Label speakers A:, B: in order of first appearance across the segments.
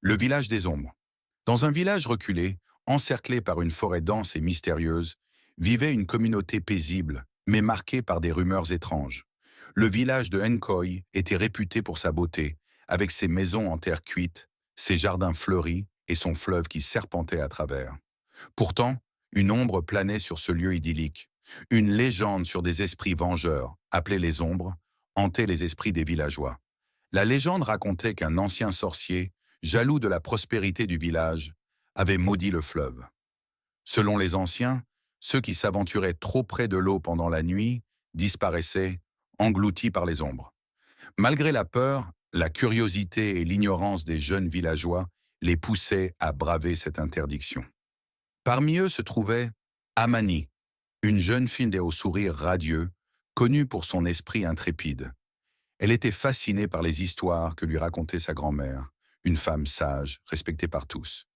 A: Le village des ombres. Dans un village reculé, encerclé par une forêt dense et mystérieuse, vivait une communauté paisible, mais marquée par des rumeurs étranges. Le village de Nkoi était réputé pour sa beauté, avec ses maisons en terre cuite, ses jardins fleuris et son fleuve qui serpentait à travers. Pourtant, une ombre planait sur ce lieu idyllique. Une légende sur des esprits vengeurs, appelés les ombres, hantait les esprits des villageois. La légende racontait qu'un ancien sorcier, jaloux de la prospérité du village, avait maudit le fleuve. Selon les anciens, ceux qui s'aventuraient trop près de l'eau pendant la nuit disparaissaient, engloutis par les ombres. Malgré la peur, la curiosité et l'ignorance des jeunes villageois les poussaient à braver cette interdiction. Parmi eux se trouvait Amani, une jeune fille au sourire radieux, connue pour son esprit intrépide. Elle était fascinée par les histoires que lui racontait sa grand-mère, une femme sage, respectée par tous.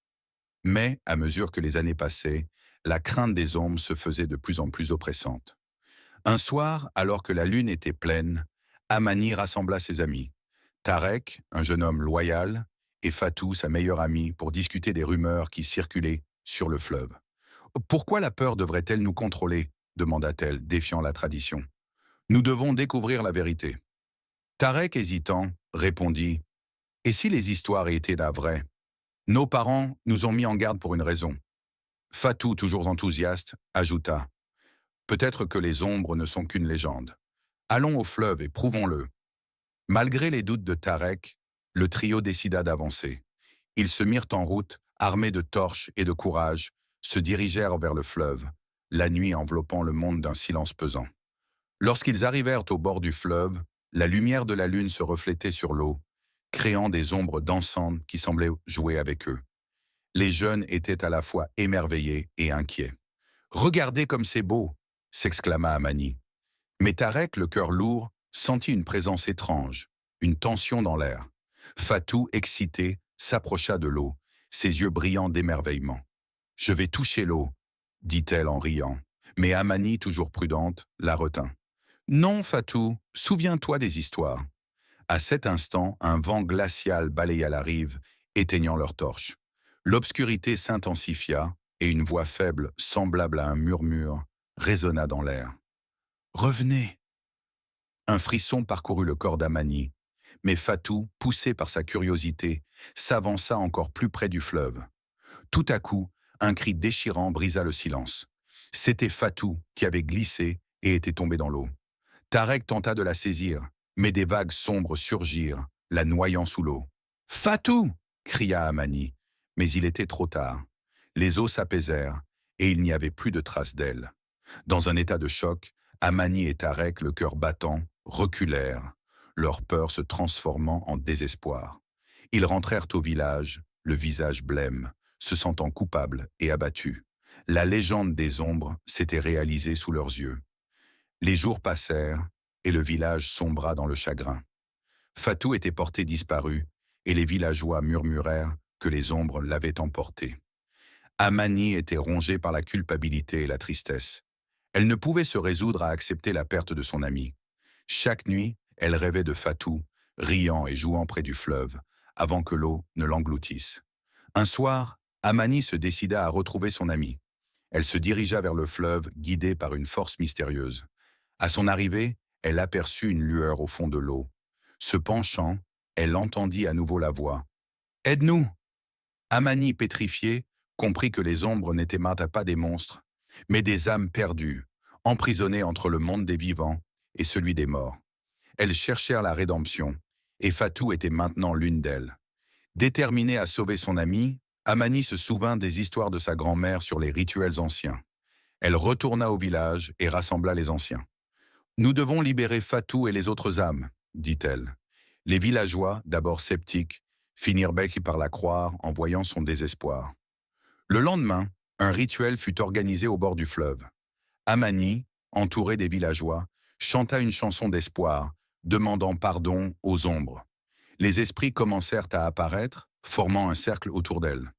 A: Mais, à mesure que les années passaient, la crainte des ombres se faisait de plus en plus oppressante. Un soir, alors que la lune était pleine, Amani rassembla ses amis. Tarek, un jeune homme loyal, et Fatou, sa meilleure amie, pour discuter des rumeurs qui circulaient sur le fleuve. « Pourquoi la peur devrait-elle nous contrôler ?» demanda-t-elle, défiant la tradition. « Nous devons découvrir la vérité. » Tarek, hésitant, répondit « Et si les histoires étaient la vraie? Nos parents nous ont mis en garde pour une raison. » Fatou, toujours enthousiaste, ajouta « Peut-être que les ombres ne sont qu'une légende. Allons au fleuve et prouvons-le. » Malgré les doutes de Tarek, le trio décida d'avancer. Ils se mirent en route, armés de torches et de courage, se dirigèrent vers le fleuve, la nuit enveloppant le monde d'un silence pesant. Lorsqu'ils arrivèrent au bord du fleuve, la lumière de la lune se reflétait sur l'eau, créant des ombres dansantes qui semblaient jouer avec eux. Les jeunes étaient à la fois émerveillés et inquiets. « Regardez comme c'est beau !» s'exclama Amani. Mais Tarek, le cœur lourd, sentit une présence étrange, une tension dans l'air. Fatou, excité, s'approcha de l'eau, ses yeux brillants d'émerveillement. « Je vais toucher l'eau !» dit-elle en riant. Mais Amani, toujours prudente, la retint. « Non, Fatou, souviens-toi des histoires. » À cet instant, un vent glacial balaya la rive, éteignant leurs torches. L'obscurité s'intensifia et une voix faible, semblable à un murmure, résonna dans l'air. « Revenez !» Un frisson parcourut le corps d'Amani, mais Fatou, poussé par sa curiosité, s'avança encore plus près du fleuve. Tout à coup, un cri déchirant brisa le silence. C'était Fatou qui avait glissé et était tombé dans l'eau. Tarek tenta de la saisir, mais des vagues sombres surgirent, la noyant sous l'eau. « Fatou !» cria Amani, mais il était trop tard. Les eaux s'apaisèrent et il n'y avait plus de traces d'elle. Dans un état de choc, Amani et Tarek, le cœur battant, reculèrent, leur peur se transformant en désespoir. Ils rentrèrent au village, le visage blême, se sentant coupables et abattus. La légende des ombres s'était réalisée sous leurs yeux. Les jours passèrent et le village sombra dans le chagrin. Fatou était porté disparu et les villageois murmurèrent que les ombres l'avaient emporté. Amani était rongée par la culpabilité et la tristesse. Elle ne pouvait se résoudre à accepter la perte de son ami. Chaque nuit, elle rêvait de Fatou, riant et jouant près du fleuve, avant que l'eau ne l'engloutisse. Un soir, Amani se décida à retrouver son ami. Elle se dirigea vers le fleuve, guidée par une force mystérieuse. À son arrivée, elle aperçut une lueur au fond de l'eau. Se penchant, elle entendit à nouveau la voix. « Aide-nous !» Amani, pétrifiée, comprit que les ombres n'étaient pas des monstres, mais des âmes perdues, emprisonnées entre le monde des vivants et celui des morts. Elles cherchèrent la rédemption, et Fatou était maintenant l'une d'elles. Déterminée à sauver son amie, Amani se souvint des histoires de sa grand-mère sur les rituels anciens. Elle retourna au village et rassembla les anciens. « Nous devons libérer Fatou et les autres âmes, » dit-elle. Les villageois, d'abord sceptiques, finirent par la croire en voyant son désespoir. Le lendemain, un rituel fut organisé au bord du fleuve. Amani, entourée des villageois, chanta une chanson d'espoir, demandant pardon aux ombres. Les esprits commencèrent à apparaître, formant un cercle autour d'elle.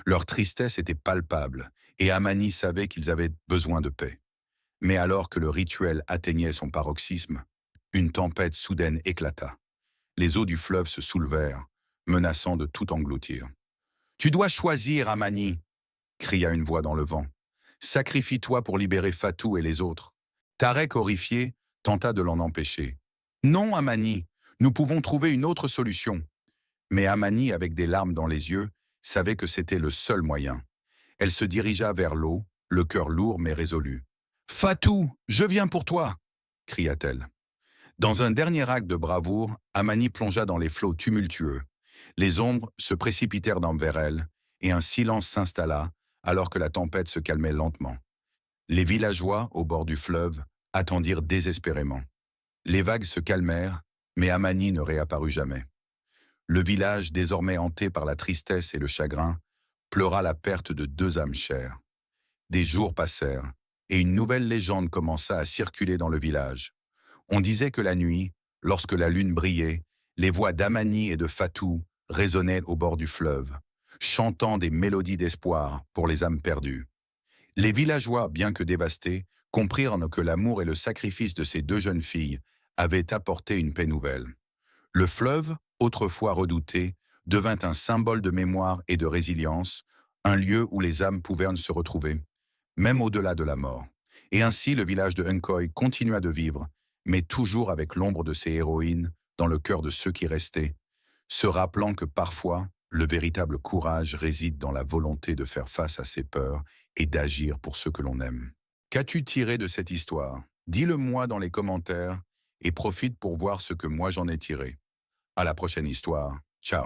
A: Leur tristesse était palpable, et Amani savait qu'ils avaient besoin de paix. Mais alors que le rituel atteignait son paroxysme, une tempête soudaine éclata. Les eaux du fleuve se soulevèrent, menaçant de tout engloutir. « Tu dois choisir, Amani !» cria une voix dans le vent. « Sacrifie-toi pour libérer Fatou et les autres. » Tarek, horrifié, tenta de l'en empêcher. « Non, Amani, nous pouvons trouver une autre solution. » Mais Amani, avec des larmes dans les yeux, savait que c'était le seul moyen. Elle se dirigea vers l'eau, le cœur lourd mais résolu. « Fatou, je viens pour toi !» cria-t-elle. Dans un dernier acte de bravoure, Amani plongea dans les flots tumultueux. Les ombres se précipitèrent vers elle, et un silence s'installa alors que la tempête se calmait lentement. Les villageois, au bord du fleuve, attendirent désespérément. Les vagues se calmèrent, mais Amani ne réapparut jamais. Le village, désormais hanté par la tristesse et le chagrin, pleura la perte de deux âmes chères. Des jours passèrent, et une nouvelle légende commença à circuler dans le village. On disait que la nuit, lorsque la lune brillait, les voix d'Amani et de Fatou résonnaient au bord du fleuve, chantant des mélodies d'espoir pour les âmes perdues. Les villageois, bien que dévastés, comprirent que l'amour et le sacrifice de ces deux jeunes filles avaient apporté une paix nouvelle. Le fleuve, autrefois redouté, devint un symbole de mémoire et de résilience, un lieu où les âmes pouvaient se retrouver, même au-delà de la mort. Et ainsi, le village de Nkoi continua de vivre, mais toujours avec l'ombre de ses héroïnes dans le cœur de ceux qui restaient, se rappelant que parfois, le véritable courage réside dans la volonté de faire face à ses peurs et d'agir pour ceux que l'on aime. Qu'as-tu tiré de cette histoire? Dis-le-moi dans les commentaires et profite pour voir ce que moi j'en ai tiré. À la prochaine histoire. Ciao.